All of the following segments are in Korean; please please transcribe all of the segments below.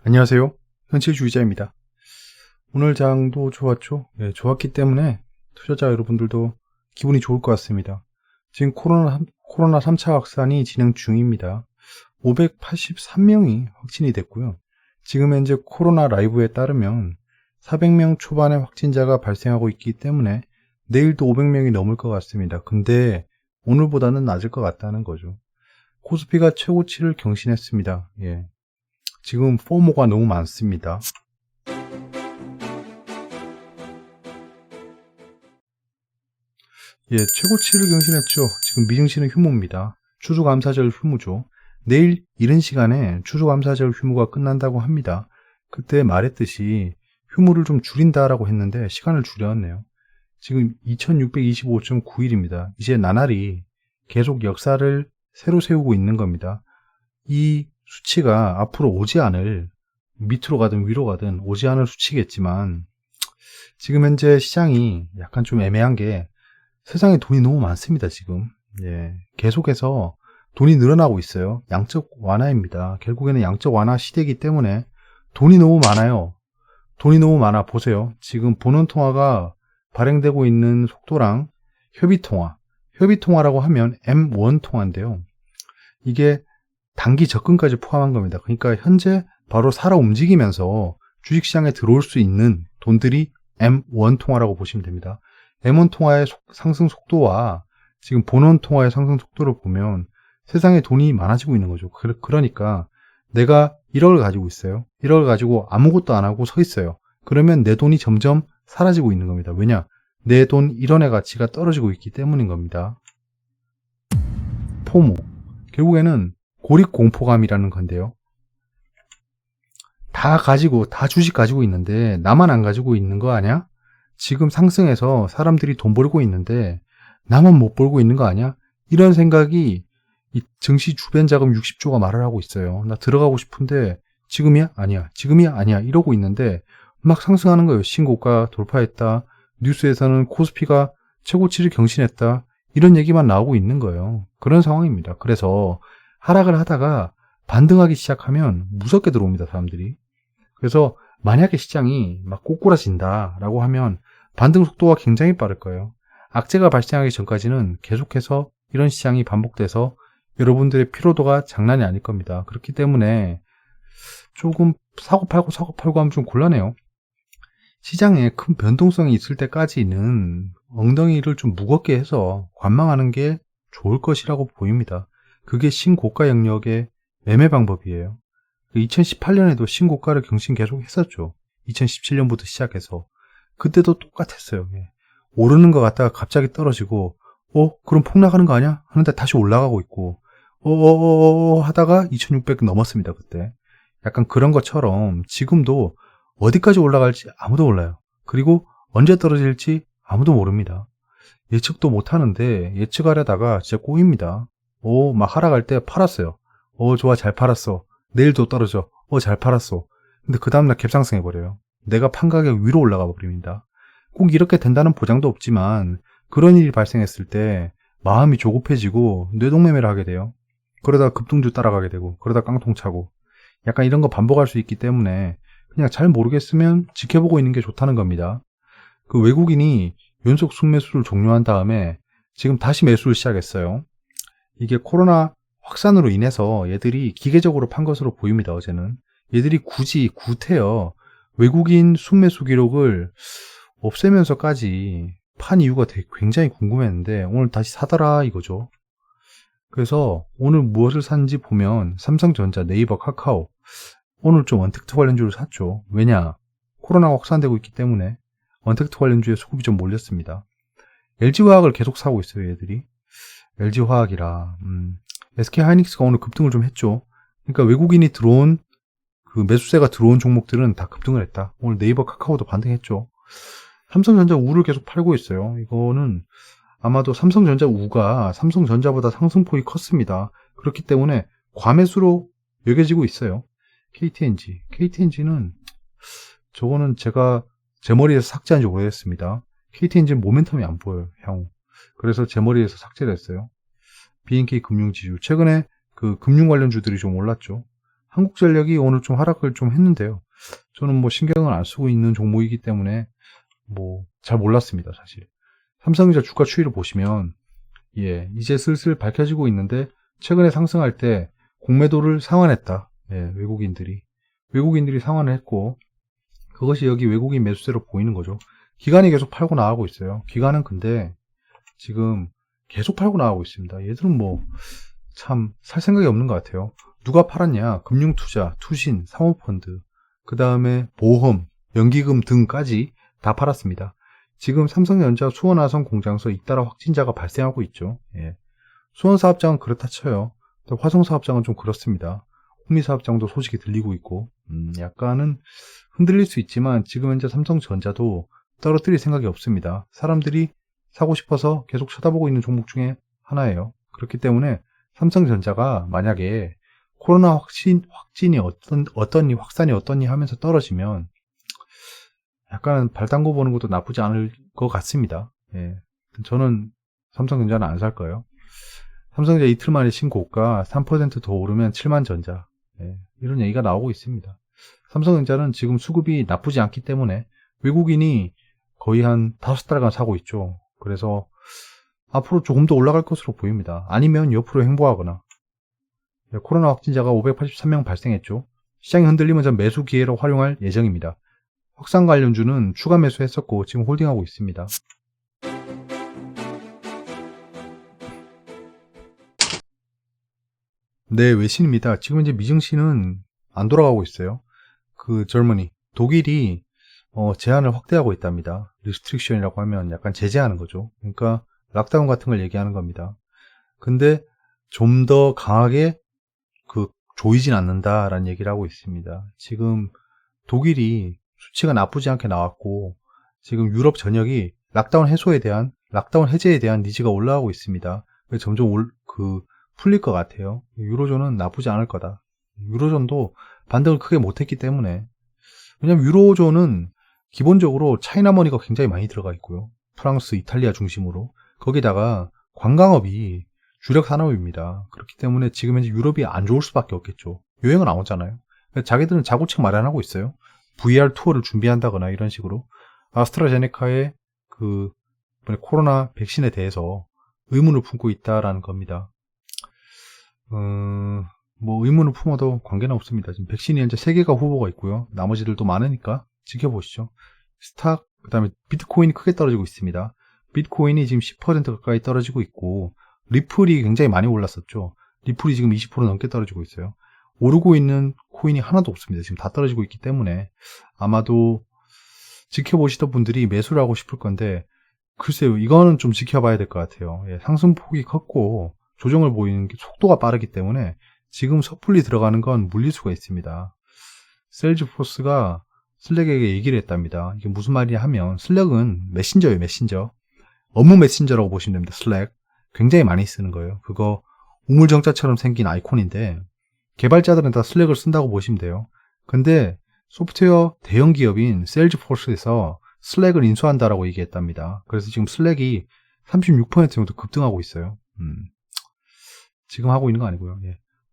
안녕하세요. 현실주의자입니다. 오늘 장도 좋았죠? 예, 좋았기 때문에 투자자 여러분들도 기분이 좋을 것 같습니다. 지금 코로나 3차 확산이 진행 중입니다. 583명이 확진이 됐고요. 지금 현재 코로나 라이브에 따르면 400명 초반의 확진자가 발생하고 있기 때문에 내일도 500명이 넘을 것 같습니다. 근데 오늘보다는 낮을 것 같다는 거죠. 코스피가 최고치를 경신했습니다. 예. 지금 포모가 너무 많습니다. 예, 최고치를 경신했죠. 지금 미증시는 휴무입니다. 추수감사절 휴무죠. 내일 이른 시간에 추수감사절 휴무가 끝난다고 합니다. 그때 말했듯이 휴무를 좀 줄인다라고 했는데 시간을 줄였네요. 지금 2625.9일입니다. 이제 나날이 계속 역사를 새로 세우고 있는 겁니다. 이 수치가 앞으로 오지 않을, 밑으로 가든 위로 가든 오지 않을 수치겠지만 지금 현재 시장이 약간 좀 애매한 게 세상에 돈이 너무 많습니다. 지금 계속해서 돈이 늘어나고 있어요. 양적 완화입니다. 결국에는 양적 완화 시대이기 때문에 돈이 너무 많아요. 돈이 너무 많아. 보세요. 지금 본원통화가 발행되고 있는 속도랑 협의통화라고 하면 M1 통화인데요. 이게 단기 접근까지 포함한 겁니다. 그러니까 현재 바로 살아 움직이면서 주식시장에 들어올 수 있는 돈들이 M1 통화라고 보시면 됩니다. M1 통화의 상승 속도와 지금 본원 통화의 상승 속도를 보면 세상에 돈이 많아지고 있는 거죠. 그러니까 내가 1억을 가지고 있어요. 1억을 가지고 아무것도 안 하고 서 있어요. 그러면 내 돈이 점점 사라지고 있는 겁니다. 왜냐? 내 돈 1원의 가치가 떨어지고 있기 때문인 겁니다. 포모. 결국에는 고립공포감이라는 건데요. 다 주식 가지고 있는데 나만 안 가지고 있는 거 아니야? 지금 상승해서 사람들이 돈 벌고 있는데 나만 못 벌고 있는 거 아니야? 이런 생각이 이 증시 주변 자금 60조가 말을 하고 있어요. 나 들어가고 싶은데 지금이야? 아니야. 지금이야? 아니야. 이러고 있는데 막 상승하는 거예요. 신고가 돌파했다. 뉴스에서는 코스피가 최고치를 경신했다. 이런 얘기만 나오고 있는 거예요. 그런 상황입니다. 그래서 하락을 하다가 반등하기 시작하면 무섭게 들어옵니다, 사람들이. 그래서 만약에 시장이 막 꼬꾸라진다라고 하면 반등 속도가 굉장히 빠를 거예요. 악재가 발생하기 전까지는 계속해서 이런 시장이 반복돼서 여러분들의 피로도가 장난이 아닐 겁니다. 그렇기 때문에 조금 사고 팔고 하면 좀 곤란해요. 시장에 큰 변동성이 있을 때까지는 엉덩이를 좀 무겁게 해서 관망하는 게 좋을 것이라고 보입니다. 그게 신고가 영역의 매매 방법이에요. 2018년에도 신고가를 경신 계속 했었죠. 2017년부터 시작해서. 그때도 똑같았어요. 오르는 것 같다가 갑자기 떨어지고 그럼 폭락하는 거 아니야? 하는데 다시 올라가고 있고 하다가 2600 넘었습니다. 그때. 약간 그런 것처럼 지금도 어디까지 올라갈지 아무도 몰라요. 그리고 언제 떨어질지 아무도 모릅니다. 예측도 못하는데 예측하려다가 진짜 꼬입니다. 막 하락할 때 팔았어요. 좋아, 잘 팔았어. 내일도 떨어져. 잘 팔았어. 근데 그 다음날 갭상승해버려요. 내가 판 가격 위로 올라가 버립니다. 꼭 이렇게 된다는 보장도 없지만 그런 일이 발생했을 때 마음이 조급해지고 뇌동매매를 하게 돼요. 그러다 급등주 따라가게 되고 그러다 깡통 차고 약간 이런 거 반복할 수 있기 때문에 그냥 잘 모르겠으면 지켜보고 있는 게 좋다는 겁니다. 그 외국인이 연속 순매수를 종료한 다음에 지금 다시 매수를 시작했어요. 이게 코로나 확산으로 인해서 얘들이 기계적으로 판 것으로 보입니다. 어제는 얘들이 굳이 구태여 외국인 순매수 기록을 없애면서까지 판 이유가 굉장히 궁금했는데 오늘 다시 사더라 이거죠. 그래서 오늘 무엇을 샀는지 보면 삼성전자, 네이버, 카카오 오늘 좀 언택트 관련주를 샀죠. 왜냐? 코로나가 확산되고 있기 때문에 언택트 관련주에 수급이 좀 몰렸습니다. LG화학을 계속 사고 있어요. 얘들이. LG화학이라 SK하이닉스가 오늘 급등을 좀 했죠. 그러니까 외국인이 들어온 그 매수세가 들어온 종목들은 다 급등을 했다. 오늘 네이버, 카카오도 반등했죠. 삼성전자 우를 계속 팔고 있어요. 이거는 아마도 삼성전자 우가 삼성전자보다 상승폭이 컸습니다. 그렇기 때문에 과매수로 여겨지고 있어요. KTNG는 저거는 제가 제 머리에서 삭제한 지 오래됐습니다. KTNG는 모멘텀이 안 보여요. 향후. 그래서 제 머리에서 삭제를 했어요. BNK 금융지주. 최근에 그 금융 관련주들이 좀 올랐죠. 한국전력이 오늘 좀 하락을 좀 했는데요. 저는 뭐 신경을 안 쓰고 있는 종목이기 때문에 뭐 잘 몰랐습니다, 사실. 삼성전자 주가 추이를 보시면 이제 슬슬 밝혀지고 있는데 최근에 상승할 때 공매도를 상환했다. 외국인들이 상환을 했고 그것이 여기 외국인 매수세로 보이는 거죠. 기관이 계속 팔고 나가고 있어요. 기관은 근데 지금 계속 팔고 나가고 있습니다. 얘들은 뭐 참 살 생각이 없는 것 같아요. 누가 팔았냐? 금융투자, 투신, 사모펀드, 그 다음에 보험, 연기금 등까지 다 팔았습니다. 지금 삼성전자 수원화성 공장에서 잇따라 확진자가 발생하고 있죠. 수원사업장은 그렇다 쳐요. 화성사업장은 좀 그렇습니다. 호미사업장도 소식이 들리고 있고 약간은 흔들릴 수 있지만 지금 현재 삼성전자도 떨어뜨릴 생각이 없습니다. 사람들이 사고 싶어서 계속 쳐다보고 있는 종목 중에 하나예요. 그렇기 때문에 삼성전자가 만약에 코로나 확산이 어떠니 하면서 떨어지면 약간 발 담궈 보는 것도 나쁘지 않을 것 같습니다. 저는 삼성전자는 안 살 거예요. 삼성전자 이틀 만에 신고가 3% 더 오르면 7만전자. 이런 얘기가 나오고 있습니다. 삼성전자는 지금 수급이 나쁘지 않기 때문에 외국인이 거의 한 5달간 사고 있죠. 그래서 앞으로 조금 더 올라갈 것으로 보입니다. 아니면 옆으로 횡보하거나. 코로나 확진자가 583명 발생했죠. 시장이 흔들리면 전 매수 기회로 활용할 예정입니다. 확산 관련주는 추가 매수했었고 지금 홀딩하고 있습니다. 네, 외신입니다. 지금 이제 미증시는 안 돌아가고 있어요. 저머니, 독일이 제한을 확대하고 있답니다. 리스트릭션이라고 하면 약간 제재하는 거죠. 그러니까 락다운 같은 걸 얘기하는 겁니다. 근데 좀 더 강하게 조이진 않는다라는 얘기를 하고 있습니다. 지금 독일이 수치가 나쁘지 않게 나왔고 지금 유럽 전역이 락다운 해제에 대한 니즈가 올라가고 있습니다. 점점 풀릴 것 같아요. 유로존은 나쁘지 않을 거다. 유로존도 반등을 크게 못했기 때문에. 왜냐면 유로존은 기본적으로 차이나머니가 굉장히 많이 들어가 있고요. 프랑스, 이탈리아 중심으로. 거기다가 관광업이 주력 산업입니다. 그렇기 때문에 지금 현재 유럽이 안 좋을 수밖에 없겠죠. 여행은 안 오잖아요. 자기들은 자구책 마련하고 있어요. VR 투어를 준비한다거나 이런 식으로. 아스트라제네카의 코로나 백신에 대해서 의문을 품고 있다라는 겁니다. 뭐 의문을 품어도 관계는 없습니다. 지금 백신이 현재 3개가 후보가 있고요. 나머지들도 많으니까 지켜보시죠. 그 다음에 비트코인이 크게 떨어지고 있습니다. 비트코인이 지금 10% 가까이 떨어지고 있고 리플이 굉장히 많이 올랐었죠. 리플이 지금 20% 넘게 떨어지고 있어요. 오르고 있는 코인이 하나도 없습니다. 지금 다 떨어지고 있기 때문에 아마도 지켜보시던 분들이 매수를 하고 싶을 건데 글쎄요. 이거는 좀 지켜봐야 될 것 같아요. 상승폭이 컸고 조정을 보이는 게 속도가 빠르기 때문에 지금 섣불리 들어가는 건 물릴 수가 있습니다. 셀즈포스가 슬랙에게 얘기를 했답니다. 이게 무슨 말이냐 하면 슬랙은 메신저예요. 메신저. 업무 메신저라고 보시면 됩니다. 슬랙. 굉장히 많이 쓰는 거예요. 그거 우물정자처럼 생긴 아이콘인데 개발자들은 다 슬랙을 쓴다고 보시면 돼요. 근데 소프트웨어 대형 기업인 셀즈포스에서 슬랙을 인수한다라고 얘기했답니다. 그래서 지금 슬랙이 36% 정도 급등하고 있어요. 지금 하고 있는 거 아니고요.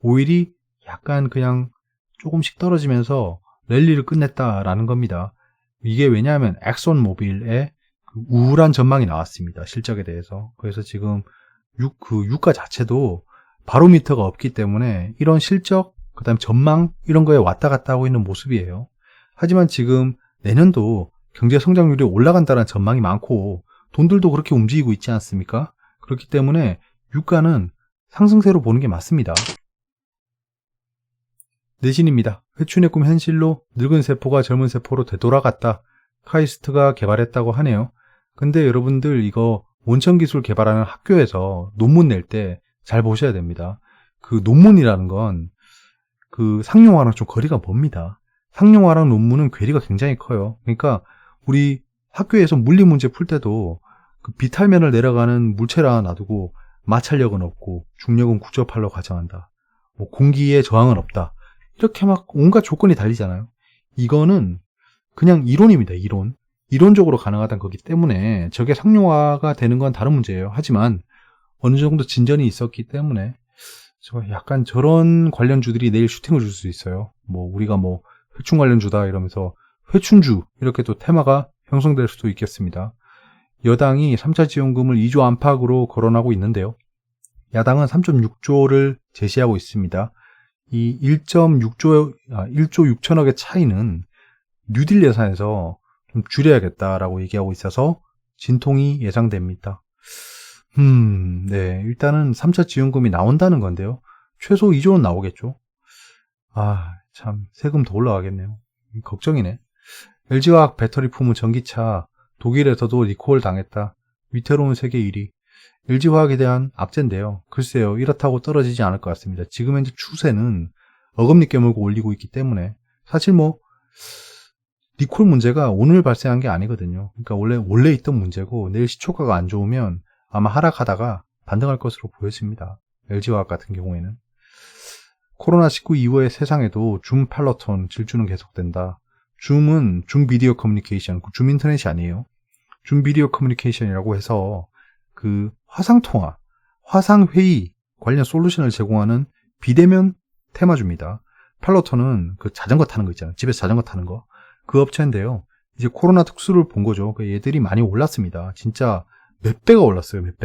오일이 약간 그냥 조금씩 떨어지면서 랠리를 끝냈다라는 겁니다. 이게 왜냐하면 엑손 모빌의 우울한 전망이 나왔습니다. 실적에 대해서. 그래서 지금 유가 자체도 바로미터가 없기 때문에 이런 실적, 그 다음에 전망 이런 거에 왔다 갔다 하고 있는 모습이에요. 하지만 지금 내년도 경제 성장률이 올라간다는 전망이 많고 돈들도 그렇게 움직이고 있지 않습니까? 그렇기 때문에 유가는 상승세로 보는 게 맞습니다. 내신입니다. 회춘의 꿈 현실로 늙은 세포가 젊은 세포로 되돌아갔다. 카이스트가 개발했다고 하네요. 근데 여러분들 이거 온천기술 개발하는 학교에서 논문 낼 때 잘 보셔야 됩니다. 논문이라는 건 상용화랑 좀 거리가 멉니다. 상용화랑 논문은 괴리가 굉장히 커요. 그러니까 우리 학교에서 물리 문제 풀 때도 비탈면을 내려가는 물체를 하나 놔두고 마찰력은 없고 중력은 9.8로 가정한다. 뭐 공기에 저항은 없다. 이렇게 막 온갖 조건이 달리잖아요. 이거는 그냥 이론입니다. 이론적으로 가능하다는 거기 때문에 저게 상용화가 되는 건 다른 문제예요. 하지만 어느 정도 진전이 있었기 때문에 약간 저런 관련주들이 내일 슈팅을 줄 수 있어요. 우리가 회춘 관련주다 이러면서 회춘주 이렇게 또 테마가 형성될 수도 있겠습니다. 여당이 3차 지원금을 2조 안팎으로 거론하고 있는데요. 야당은 3.6조를 제시하고 있습니다. 이 1.6조, 1조 6천억의 차이는 뉴딜 예산에서 좀 줄여야겠다라고 얘기하고 있어서 진통이 예상됩니다. 네. 일단은 3차 지원금이 나온다는 건데요. 최소 2조는 나오겠죠. 참, 세금 더 올라가겠네요. 걱정이네. LG화학 배터리 품은 전기차, 독일에서도 리콜 당했다. 위태로운 세계 1위. LG화학에 대한 악재인데요. 글쎄요, 이렇다고 떨어지지 않을 것 같습니다. 지금 현재 추세는 어금니 깨물고 올리고 있기 때문에, 사실 리콜 문제가 오늘 발생한 게 아니거든요. 그러니까 원래 있던 문제고, 내일 시초가가 안 좋으면 아마 하락하다가 반등할 것으로 보여집니다. LG화학 같은 경우에는. 코로나19 이후의 세상에도 줌 팔러톤 질주는 계속된다. 줌은 줌 비디오 커뮤니케이션, 줌 인터넷이 아니에요. 줌 비디오 커뮤니케이션이라고 해서 그 화상통화, 화상회의 관련 솔루션을 제공하는 비대면 테마주입니다. 팔러톤은 그 자전거 타는 거 있잖아요. 집에서 자전거 타는 거. 그 업체인데요. 이제 코로나 특수를 본 거죠. 얘들이 많이 올랐습니다. 진짜 몇 배가 올랐어요. 몇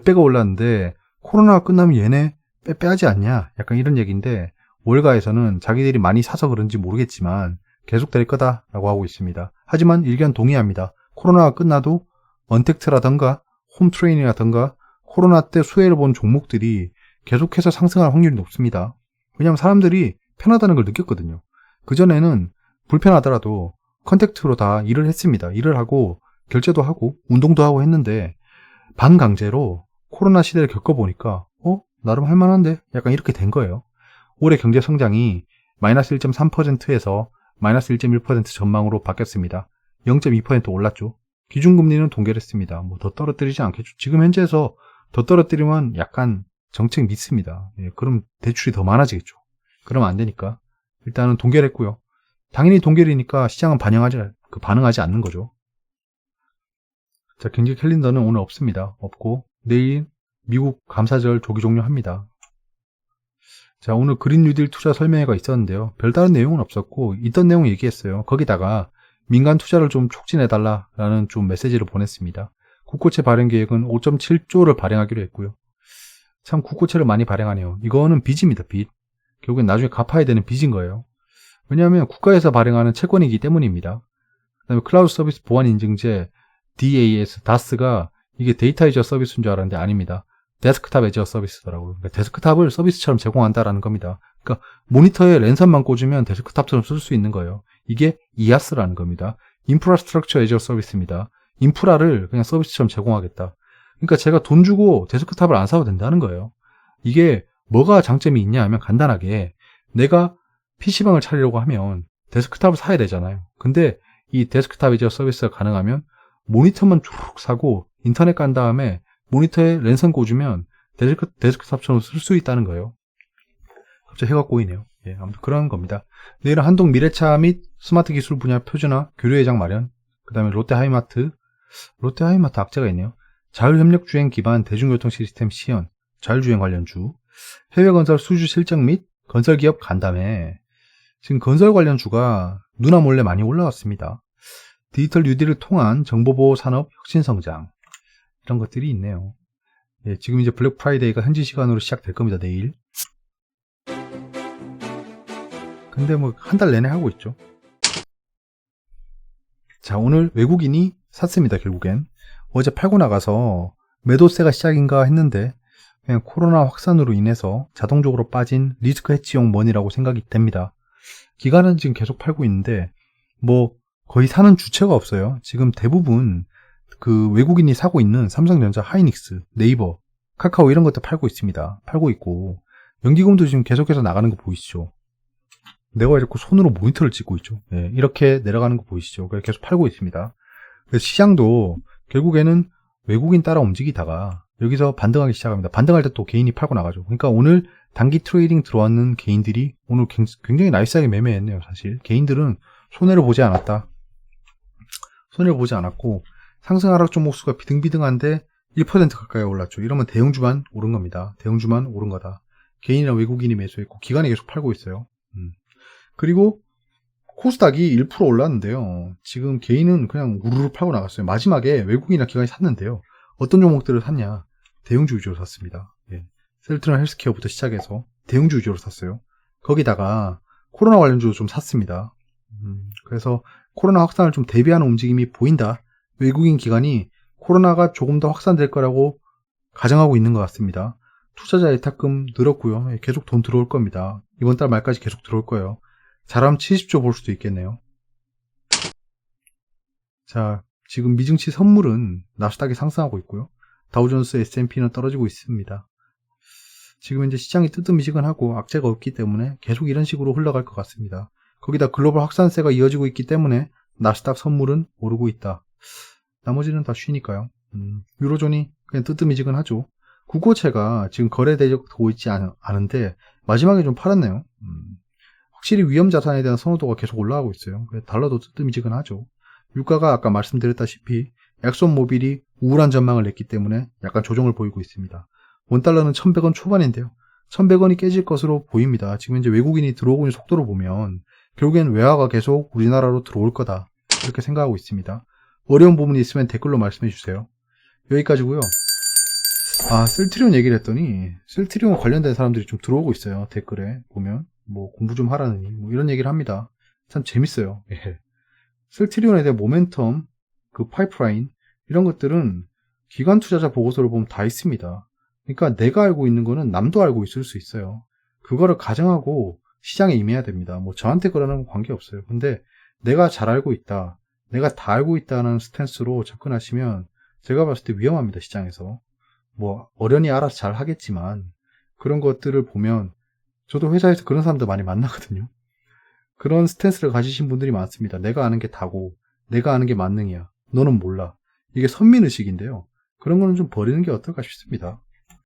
배가 올랐는데 코로나가 끝나면 얘네 빼야지 않냐? 약간 이런 얘기인데 월가에서는 자기들이 많이 사서 그런지 모르겠지만 계속 될 거다라고 하고 있습니다. 하지만 의견 동의합니다. 코로나가 끝나도 언택트라던가 홈트레이닝이라던가 코로나 때 수혜를 본 종목들이 계속해서 상승할 확률이 높습니다. 왜냐하면 사람들이 편하다는 걸 느꼈거든요. 그전에는 불편하더라도 컨택트로 다 일을 했습니다. 일을 하고 결제도 하고 운동도 하고 했는데 반강제로 코로나 시대를 겪어보니까 나름 할만한데? 약간 이렇게 된 거예요. 올해 경제 성장이 마이너스 1.3%에서 마이너스 1.1% 전망으로 바뀌었습니다. 0.2% 올랐죠. 기준금리는 동결 했습니다. 더 떨어뜨리지 않겠죠. 지금 현재에서 더 떨어뜨리면 약간 정책 미스입니다. 그럼 대출이 더 많아지겠죠. 그러면 안 되니까. 일단은 동결했고요. 당연히 동결이니까 시장은 반응하지 않는 거죠. 자, 경제 캘린더는 오늘 없습니다. 없고, 내일 미국 감사절 조기 종료합니다. 자, 오늘 그린 뉴딜 투자 설명회가 있었는데요. 별다른 내용은 없었고 있던 내용 얘기했어요. 거기다가 민간 투자를 좀 촉진해달라는 좀 메시지를 보냈습니다. 국고채 발행 계획은 5.7조를 발행하기로 했고요. 참 국고채를 많이 발행하네요. 이거는 빚입니다. 빚. 결국엔 나중에 갚아야 되는 빚인 거예요. 왜냐하면 국가에서 발행하는 채권이기 때문입니다. 그다음에 클라우드 서비스 보안 인증제 DAS가 이게 데이터 애저 서비스인 줄 알았는데 아닙니다. 데스크탑 애저 서비스더라고요. 그러니까 데스크탑을 서비스처럼 제공한다라는 겁니다. 그러니까 모니터에 랜선만 꽂으면 데스크탑처럼 쓸 수 있는 거예요. 이게 IaaS라는 겁니다. 인프라스트럭처 애저 서비스입니다. 인프라를 그냥 서비스처럼 제공하겠다. 그러니까 제가 돈 주고 데스크탑을 안 사도 된다는 거예요. 이게 뭐가 장점이 있냐 하면 간단하게 내가 PC방을 차리려고 하면 데스크탑을 사야 되잖아요. 근데 이 데스크탑 애저 서비스가 가능하면 모니터만 쭉 사고 인터넷 간 다음에 모니터에 랜선 꽂으면 데스크탑처럼 쓸 수 있다는 거예요. 갑자기 해가 꼬이네요. 아무튼 그런 겁니다. 내일은 한동 미래차 및 스마트 기술 분야 표준화 교류회장 마련, 그 다음에 롯데하이마트 악재가 있네요. 자율협력주행 기반 대중교통 시스템 시연, 자율주행 관련주, 해외건설 수주 실적 및 건설기업 간담회. 지금 건설 관련주가 누나 몰래 많이 올라왔습니다. 디지털 뉴딜을 통한 정보보호 산업 혁신 성장, 이런 것들이 있네요. 지금 이제 블랙 프라이데이가 현지 시간으로 시작될 겁니다. 내일. 근데 한 달 내내 하고 있죠. 자, 오늘 외국인이 샀습니다. 결국엔 어제 팔고 나가서 매도세가 시작인가 했는데 그냥 코로나 확산으로 인해서 자동적으로 빠진 리스크 해치용 머니라고 생각이 됩니다. 기간은 지금 계속 팔고 있는데 거의 사는 주체가 없어요. 지금 대부분 그 외국인이 사고 있는 삼성전자, 하이닉스, 네이버, 카카오 이런 것들 팔고 있습니다. 팔고 있고 연기금도 지금 계속해서 나가는 거 보이시죠? 내가 이렇게 손으로 모니터를 찍고 있죠. 이렇게 내려가는 거 보이시죠? 계속 팔고 있습니다. 그래서 시장도 결국에는 외국인 따라 움직이다가 여기서 반등하기 시작합니다. 반등할 때 또 개인이 팔고 나가죠. 그러니까 오늘 단기 트레이딩 들어왔는 개인들이 오늘 굉장히 나이스하게 매매했네요. 사실 개인들은 손해를 보지 않았다. 손해를 보지 않았고 상승 하락 종목 수가 비등비등한데 1% 가까이 올랐죠. 이러면 대형주만 오른 겁니다. 대형주만 오른 거다. 개인이나 외국인이 매수했고 기관이 계속 팔고 있어요. 그리고 코스닥이 1% 올랐는데요. 지금 개인은 그냥 우르르 팔고 나갔어요. 마지막에 외국인이나 기관이 샀는데요. 어떤 종목들을 샀냐? 대형주 위주로 샀습니다. 예. 셀트리온 헬스케어부터 시작해서 대형주 위주로 샀어요. 거기다가 코로나 관련주도 좀 샀습니다. 그래서 코로나 확산을 좀 대비하는 움직임이 보인다. 외국인 기관이 코로나가 조금 더 확산될 거라고 가정하고 있는 것 같습니다. 투자자 예탁금 늘었고요. 계속 돈 들어올 겁니다. 이번 달 말까지 계속 들어올 거예요. 잘하면 70조 볼 수도 있겠네요. 자, 지금 미증시 선물은 나스닥이 상승하고 있고요. 다우존스 S&P는 떨어지고 있습니다. 지금 이제 시장이 뜨뜻미지근하고 악재가 없기 때문에 계속 이런 식으로 흘러갈 것 같습니다. 거기다 글로벌 확산세가 이어지고 있기 때문에 나스닥 선물은 오르고 있다. 나머지는 다 쉬니까요. 유로존이 그냥 뜨뜻미지근하죠. 국고채가 지금 거래되고 있지 않은데 마지막에 좀 팔았네요. 확실히 위험 자산에 대한 선호도가 계속 올라가고 있어요. 달러도 뜨뜻미지근하죠. 유가가 아까 말씀드렸다시피 엑손모빌이 우울한 전망을 냈기 때문에 약간 조정을 보이고 있습니다. 원달러는 1100원 초반인데요. 1100원이 깨질 것으로 보입니다. 지금 이제 외국인이 들어오고 있는 속도로 보면 결국엔 외화가 계속 우리나라로 들어올 거다. 이렇게 생각하고 있습니다. 어려운 부분이 있으면 댓글로 말씀해 주세요. 여기까지고요. 셀트리온 얘기를 했더니 셀트리온 관련된 사람들이 좀 들어오고 있어요. 댓글에 보면 뭐 공부 좀 하라느니 뭐 이런 얘기를 합니다. 참 재밌어요. 예. 셀트리온에 대한 모멘텀, 그 파이프라인 이런 것들은 기관 투자자 보고서를 보면 다 있습니다. 그러니까 내가 알고 있는 거는 남도 알고 있을 수 있어요. 그거를 가정하고 시장에 임해야 됩니다. 뭐 저한테 그러는 건 관계없어요. 근데 내가 잘 알고 있다, 내가 다 알고 있다는 스탠스로 접근하시면 제가 봤을 때 위험합니다. 시장에서. 뭐 어련히 알아서 잘 하겠지만 그런 것들을 보면 저도 회사에서 그런 사람들 많이 만나거든요. 그런 스탠스를 가지신 분들이 많습니다. 내가 아는 게 다고 내가 아는 게 만능이야. 너는 몰라. 이게 선민의식인데요. 그런 거는 좀 버리는 게 어떨까 싶습니다.